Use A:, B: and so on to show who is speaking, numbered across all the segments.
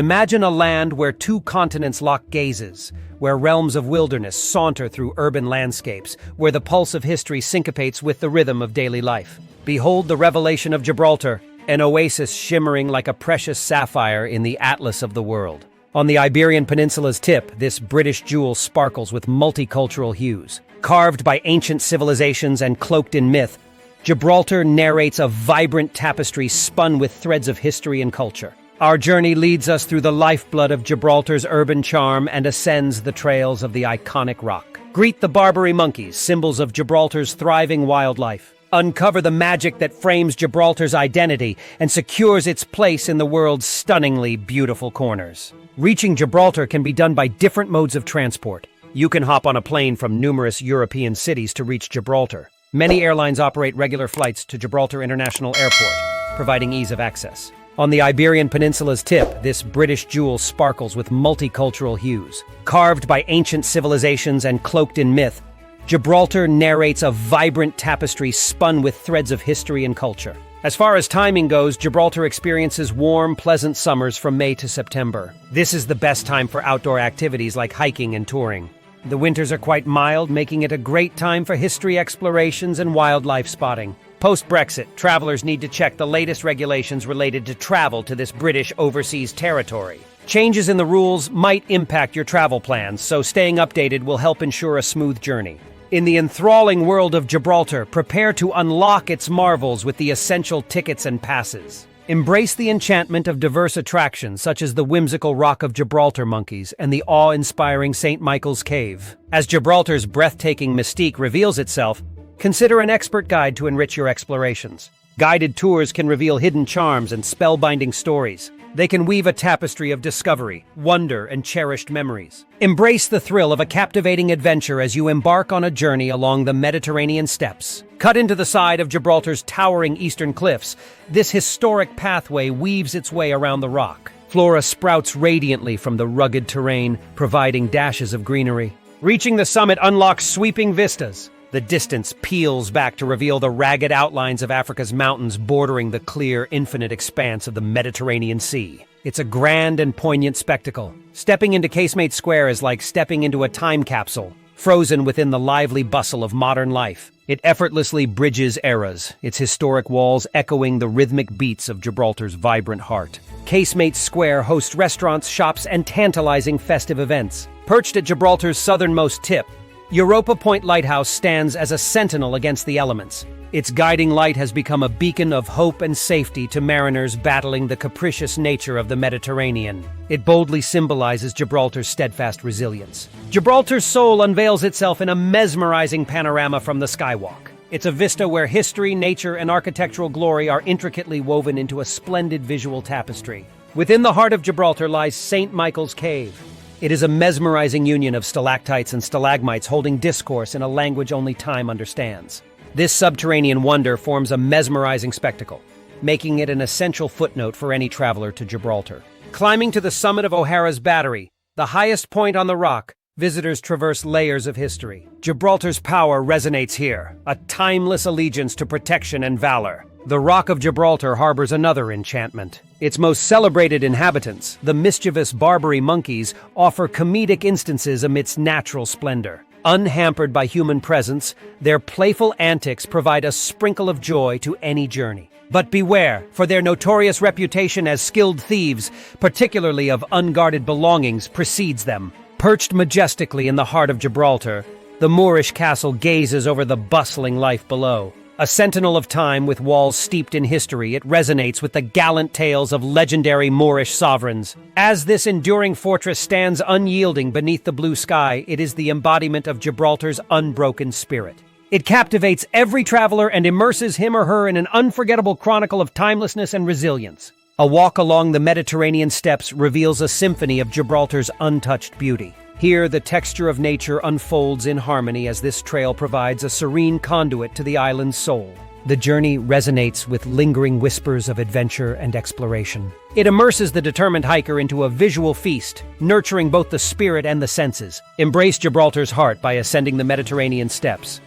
A: Imagine a land where two continents lock gazes, where realms of wilderness saunter through urban landscapes, where the pulse of history syncopates with the rhythm of daily life. Behold the revelation of Gibraltar, an oasis shimmering like a precious sapphire in the atlas of the world. On the Iberian Peninsula's tip, this British jewel sparkles with multicultural hues. Carved by ancient civilizations and cloaked in myth, Gibraltar narrates a vibrant tapestry spun with threads of history and culture. Our journey leads us through the lifeblood of Gibraltar's urban charm and ascends the trails of the iconic rock. Greet the Barbary monkeys, symbols of Gibraltar's thriving wildlife. Uncover the magic that frames Gibraltar's identity and secures its place in the world's stunningly beautiful corners. Reaching Gibraltar can be done by different modes of transport. You can hop on a plane from numerous European cities to reach Gibraltar. Many airlines operate regular flights to Gibraltar International Airport, providing ease of access. On the Iberian Peninsula's tip, this British jewel sparkles with multicultural hues. Carved by ancient civilizations and cloaked in myth, Gibraltar narrates a vibrant tapestry spun with threads of history and culture. As far as timing goes, Gibraltar experiences warm, pleasant summers from May to September. This is the best time for outdoor activities like hiking and touring. The winters are quite mild, making it a great time for history explorations and wildlife spotting. Post-Brexit, travelers need to check the latest regulations related to travel to this British overseas territory. Changes in the rules might impact your travel plans, so staying updated will help ensure a smooth journey. In the enthralling world of Gibraltar, prepare to unlock its marvels with the essential tickets and passes. Embrace the enchantment of diverse attractions such as the whimsical Rock of Gibraltar monkeys and the awe-inspiring St. Michael's Cave. As Gibraltar's breathtaking Mystique reveals itself, consider an expert guide to enrich your explorations. Guided tours can reveal hidden charms and spellbinding stories. They can weave a tapestry of discovery, wonder, and cherished memories. Embrace the thrill of a captivating adventure as you embark on a journey along the Mediterranean steppes. Cut into the side of Gibraltar's towering eastern cliffs, this historic pathway weaves its way around the rock. Flora sprouts radiantly from the rugged terrain, providing dashes of greenery. Reaching the summit unlocks sweeping vistas. The distance peels back to reveal the ragged outlines of Africa's mountains bordering the clear, infinite expanse of the Mediterranean Sea. It's a grand and poignant spectacle. Stepping into Casemate Square is like stepping into a time capsule, frozen within the lively bustle of modern life. It effortlessly bridges eras, its historic walls echoing the rhythmic beats of Gibraltar's vibrant heart. Casemate Square hosts restaurants, shops, and tantalizing festive events. Perched at Gibraltar's southernmost tip, Europa Point Lighthouse stands as a sentinel against the elements. Its guiding light has become a beacon of hope and safety to mariners battling the capricious nature of the Mediterranean. It boldly symbolizes Gibraltar's steadfast resilience. Gibraltar's soul unveils itself in a mesmerizing panorama from the skywalk. It's a vista where history, nature, and architectural glory are intricately woven into a splendid visual tapestry. Within the heart of Gibraltar lies St. Michael's Cave. It is a mesmerizing union of stalactites and stalagmites holding discourse in a language only time understands. This subterranean wonder forms a mesmerizing spectacle, making it an essential footnote for any traveler to Gibraltar. Climbing to the summit of O'Hara's Battery, the highest point on the rock, visitors traverse layers of history. Gibraltar's power resonates here, a timeless allegiance to protection and valor. The Rock of Gibraltar harbors another enchantment. Its most celebrated inhabitants, the mischievous Barbary monkeys, offer comedic instances amidst natural splendor. Unhampered by human presence, their playful antics provide a sprinkle of joy to any journey. But beware, for their notorious reputation as skilled thieves, particularly of unguarded belongings, precedes them. Perched majestically in the heart of Gibraltar, the Moorish castle gazes over the bustling life below. A sentinel of time with walls steeped in history, it resonates with the gallant tales of legendary Moorish sovereigns. As this enduring fortress stands unyielding beneath the blue sky, it is the embodiment of Gibraltar's unbroken spirit. It captivates every traveler and immerses him or her in an unforgettable chronicle of timelessness and resilience. A walk along the Mediterranean steppes reveals a symphony of Gibraltar's untouched beauty. Here, the texture of nature unfolds in harmony as this trail provides a serene conduit to the island's soul. The journey resonates with lingering whispers of adventure and exploration. It immerses the determined hiker into a visual feast, nurturing both the spirit and the senses. Embrace Gibraltar's heart by ascending the Mediterranean steppes,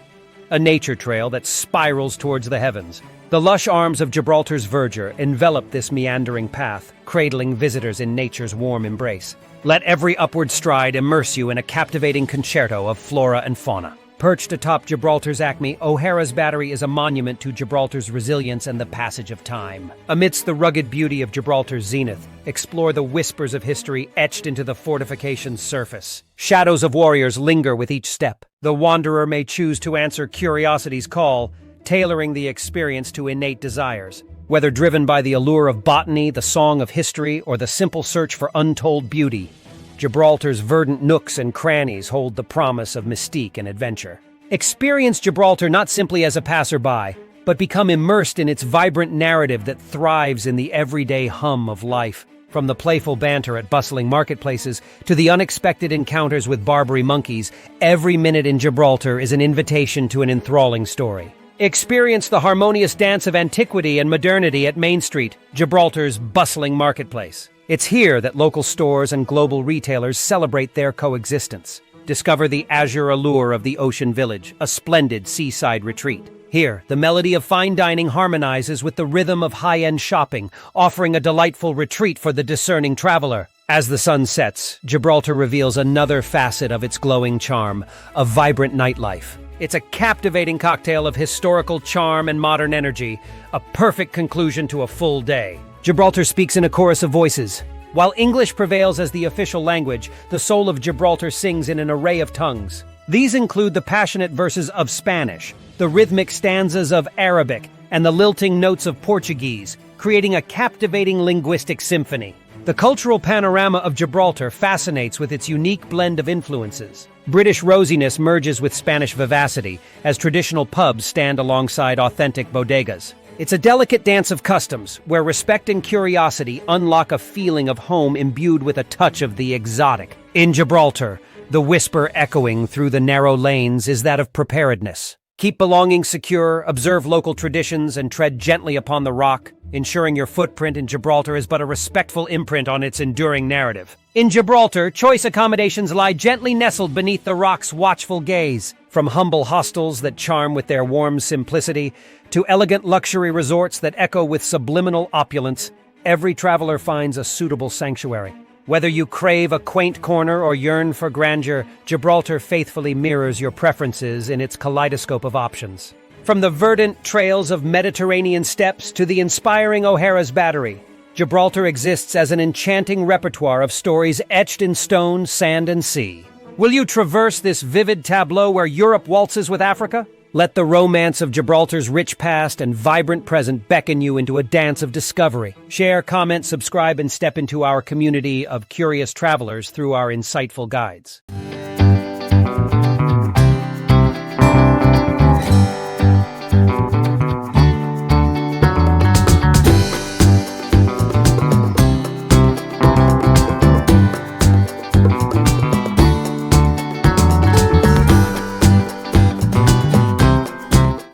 A: a nature trail that spirals towards the heavens. The lush arms of Gibraltar's verdure envelop this meandering path, cradling visitors in nature's warm embrace. Let every upward stride immerse you in a captivating concerto of flora and fauna. Perched atop Gibraltar's acme, O'Hara's Battery is a monument to Gibraltar's resilience and the passage of time. Amidst the rugged beauty of Gibraltar's zenith, explore the whispers of history etched into the fortification's surface. Shadows of warriors linger with each step. The wanderer may choose to answer curiosity's call, tailoring the experience to innate desires. Whether driven by the allure of botany, the song of history, or the simple search for untold beauty, Gibraltar's verdant nooks and crannies hold the promise of mystique and adventure. Experience Gibraltar not simply as a passerby, but become immersed in its vibrant narrative that thrives in the everyday hum of life. From the playful banter at bustling marketplaces to the unexpected encounters with Barbary monkeys, every minute in Gibraltar is an invitation to an enthralling story. Experience the harmonious dance of antiquity and modernity at Main Street, Gibraltar's bustling marketplace. It's here that local stores and global retailers celebrate their coexistence. Discover the azure allure of the Ocean Village, a splendid seaside retreat. Here, the melody of fine dining harmonizes with the rhythm of high-end shopping, offering a delightful retreat for the discerning traveler. As the sun sets, Gibraltar reveals another facet of its glowing charm, a vibrant nightlife. It's a captivating cocktail of historical charm and modern energy, a perfect conclusion to a full day. Gibraltar speaks in a chorus of voices. While English prevails as the official language, the soul of Gibraltar sings in an array of tongues. These include the passionate verses of Spanish, the rhythmic stanzas of Arabic, and the lilting notes of Portuguese, creating a captivating linguistic symphony. The cultural panorama of Gibraltar fascinates with its unique blend of influences. British rosiness merges with Spanish vivacity, as traditional pubs stand alongside authentic bodegas. It's a delicate dance of customs, where respect and curiosity unlock a feeling of home imbued with a touch of the exotic. In Gibraltar, the whisper echoing through the narrow lanes is that of preparedness. Keep belongings secure, observe local traditions, and tread gently upon the rock, ensuring your footprint in Gibraltar is but a respectful imprint on its enduring narrative. In Gibraltar, choice accommodations lie gently nestled beneath the rock's watchful gaze. From humble hostels that charm with their warm simplicity to elegant luxury resorts that echo with subliminal opulence, every traveler finds a suitable sanctuary. Whether you crave a quaint corner or yearn for grandeur, Gibraltar faithfully mirrors your preferences in its kaleidoscope of options. From the verdant trails of Mediterranean steppes to the inspiring O'Hara's Battery, Gibraltar exists as an enchanting repertoire of stories etched in stone, sand, and sea. Will you traverse this vivid tableau where Europe waltzes with Africa? Let the romance of Gibraltar's rich past and vibrant present beckon you into a dance of discovery. Share, comment, subscribe, and step into our community of curious travelers through our insightful guides.